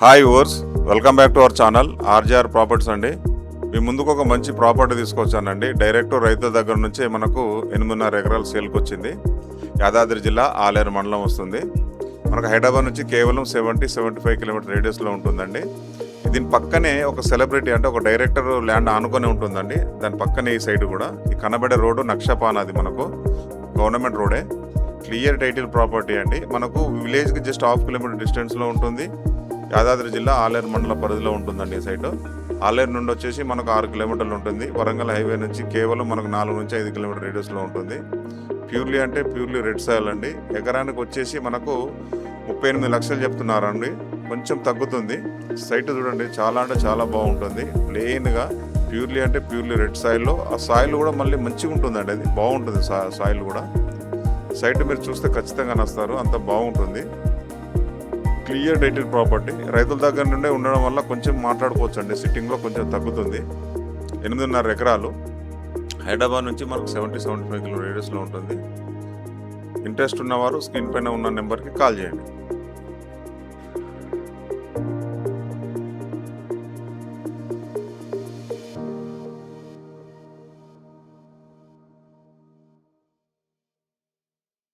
Hi ఓర్స్, welcome back to our channel RGR properties అండి. మీ ముందుకు ఒక మంచి ప్రాపర్టీ తీసుకొచ్చానండి. డైరెక్ట్ రైతుల దగ్గర నుంచే మనకు 8.5 ఎకరాలు సేల్కి వచ్చింది. యాదాద్రి జిల్లా ఆలేరు మండలం వస్తుంది. మనకు హైదరాబాద్ నుంచి కేవలం 70-75 కిలోమీటర్ రేడియస్లో ఉంటుందండి. దీని పక్కనే ఒక సెలబ్రిటీ అంటే ఒక డైరెక్టర్ ల్యాండ్ ఆనుకొని ఉంటుందండి. దాని పక్కనే ఈ సైడ్ కూడా ఈ కనబడే రోడ్డు నక్షపాన, అది మనకు గవర్నమెంట్ రోడే. క్లియర్ టైటిల్ ప్రాపర్టీ అండి. మనకు విలేజ్కి జస్ట్ 1/2 కిలోమీటర్ డిస్టెన్స్లో ఉంటుంది. యాదాద్రి జిల్లా ఆలేరు మండల పరిధిలో ఉంటుందండి ఈ సైట్. ఆలేరు నుండి వచ్చేసి మనకు 6 కిలోమీటర్లు ఉంటుంది. వరంగల్ హైవే నుంచి కేవలం మనకు 4-5 కిలోమీటర్ రేడియస్లో ఉంటుంది. ప్యూర్లీ రెడ్ సాయిల్ అండి. ఎకరానికి వచ్చేసి మనకు 38 లక్షలు చెప్తున్నారండి. కొంచెం తగ్గుతుంది. సైట్ చూడండి, చాలా అంటే చాలా బాగుంటుంది. ప్లెయిన్గా ప్యూర్లీ రెడ్ సాయిల్లో ఆ సాయిల్ కూడా మళ్ళీ మంచిగా ఉంటుందండి. అది బాగుంటుంది సాయిల్ కూడా. సైట్ మీరు చూస్తే ఖచ్చితంగా నస్తారు, అంత బాగుంటుంది. క్లియర్ టైటిల్ ప్రాపర్టీ రైతుల దగ్గర నుండే ఉండడం వల్ల కొంచెం మాట్లాడుకోవచ్చు అండి. సిట్టింగ్లో కొంచెం తగ్గుతుంది. 8.5 ఎకరాలు హైదరాబాద్ నుంచి మనకు 70-75 కిలోమీటర్ రేడియస్లో ఉంటుంది. ఇంట్రెస్ట్ ఉన్నవారు స్క్రీన్ పైన ఉన్న నెంబర్కి కాల్ చేయండి.